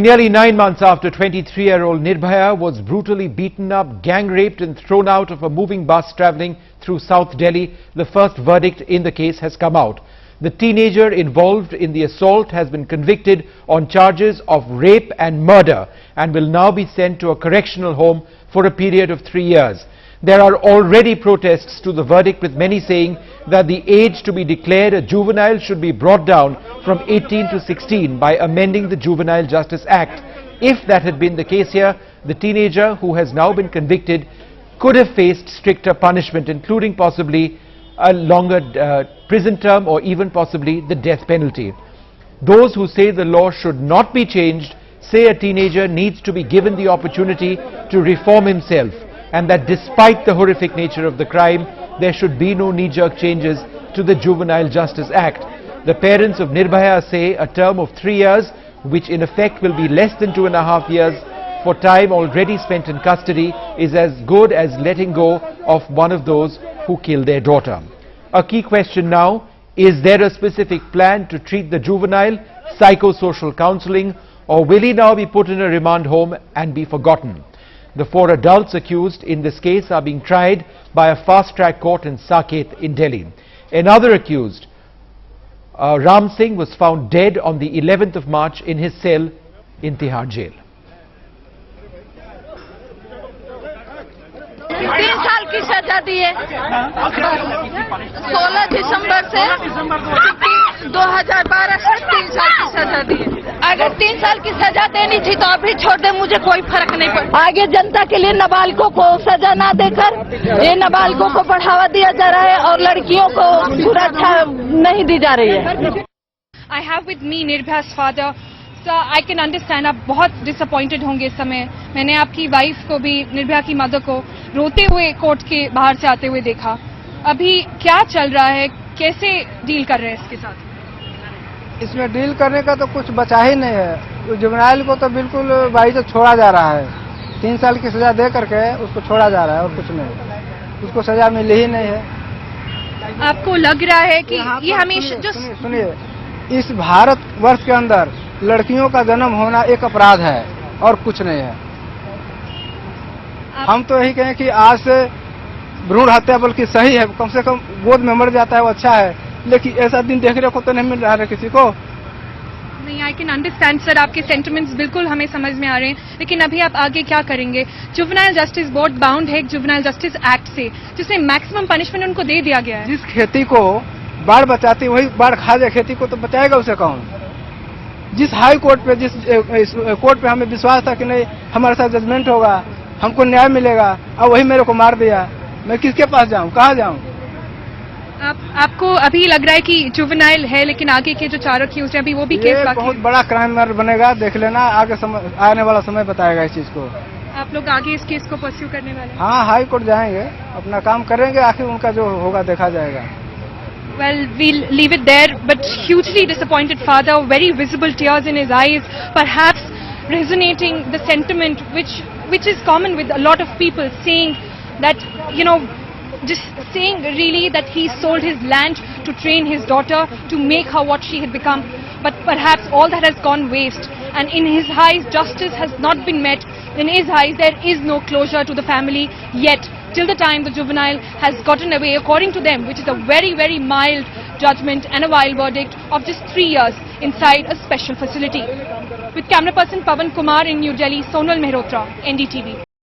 Nearly 9 months after 23-year-old Nirbhaya was brutally beaten up, gang-raped and thrown out of a moving bus travelling through South Delhi, the first verdict in the case has come out. The teenager involved in the assault has been convicted on charges of rape and murder and will now be sent to a correctional home for a period of 3 years. There are already protests to the verdict, with many saying that the age to be declared a juvenile should be brought down from 18 to 16 by amending the Juvenile Justice Act. If that had been the case here, the teenager who has now been convicted could have faced stricter punishment, including possibly a longer prison term or even possibly the death penalty. Those who say the law should not be changed say a teenager needs to be given the opportunity to reform himself, and that despite the horrific nature of the crime, there should be no knee-jerk changes to the Juvenile Justice Act. The parents of Nirbhaya say a term of 3 years, which in effect will be less than 2.5 years for time already spent in custody, is as good as letting go of one of those who killed their daughter. A key question now: is there a specific plan to treat the juvenile, psychosocial counseling, or will he now be put in a remand home and be forgotten? The 4 adults accused in this case are being tried by a fast-track court in Saket in Delhi. Another accused, Ram Singh, was found dead on the 11th of March in his cell in Tihar jail. 3 साल की सजा दी है। 16 दिसंबर से 2012 से 3 साल की सजा दी है। अगर 3 साल की सजा देनी थी तो अभी छोड़ दे, मुझे कोई फर्क नहीं पड़ता। आगे जनता के लिए नाबालिगों को सजा ना देकर ये नाबालिगों को बढ़ावा दिया जा रहा है और लड़कियों को सुरक्षा नहीं दी जा रही है। I have with me Nirbhaya's father. Sir, I can understand आप बहुत डिसअपॉइंटेड होंगे इस समय। मैंने आपकी वाइफ को भी, निर्भया की मदर को, रोते हुए कोर्ट के बाहर से आते हुए देखा। अभी क्या चल रहा है, कैसे डील कर रहे हैं इसके साथ? इसमें डील करने का तो कुछ बचा ही नहीं है। जुवेनाइल को तो बिल्कुल बाई से छोड़ा जा रहा है। 3 साल की सजा दे करके उसको छोड़ा जा रहा है और कुछ नहीं, उसको सजा मिली ही नहीं है। आपको लग रहा है कि ये हमेशा जो सुनिए, इस भारत वर्ष के अंदर लड़कियों का जन्म होना एक अपराध है और कुछ नहीं है। हम तो यही कहें कि आज से भ्रूण हत्या बल्कि सही है, कम से कम गोद में मर जाता है वो अच्छा है, लेकिन ऐसा दिन देखने को तो नहीं मिल रहा है किसी को। नहीं, आई कैन अंडरस्टैंड सर, आपके सेंटिमेंट्स बिल्कुल हमें समझ में आ रहे हैं, लेकिन अभी आप आगे क्या करेंगे? जुवेनाइल जस्टिस बोर्ड बाउंड है जुवेनाइल जस्टिस एक्ट से, जिसमें मैक्सिमम पनिशमेंट उनको दे दिया गया है। जिस खेती को बाढ़ बचाती वही बाढ़ खा जाए खेती को, तो बचाएगा उसे कौन? जिस हाई कोर्ट पे, जिस कोर्ट पे हमें विश्वास था कि नहीं हमारे साथ जजमेंट होगा, हमको न्याय मिलेगा, अब वही मेरे को मार दिया। मैं किसके पास जाऊं, कहाँ जाऊं? आपको अभी लग रहा है कि जुवेनाइल है, लेकिन आगे के जो 4 अक्यूज्ड हैं अभी वो भी केस बाकी बहुत बड़ा क्राइम बनेगा, देख लेना, आगे आने वाला समय बताएगा इस चीज को। आप लोग आगे इस केस को परस्यू करने वाले हैं? हाँ, हाई कोर्ट जाएंगे, अपना काम करेंगे, आखिर उनका जो होगा देखा जाएगा। Well, we'll leave it there, but hugely disappointed father, very visible tears in his eyes, perhaps resonating the sentiment which is common with a lot of people, saying that, you know, just saying really that he sold his land to train his daughter, to make her what she had become, but perhaps all that has gone waste, and in his eyes justice has not been met. In his eyes there is no closure to the family yet, till the time the juvenile has gotten away, according to them, which is a very, very mild judgment and a wild verdict of just 3 years inside a special facility. With camera person Pavan Kumar in New Delhi, Sonal Mehrotra, NDTV.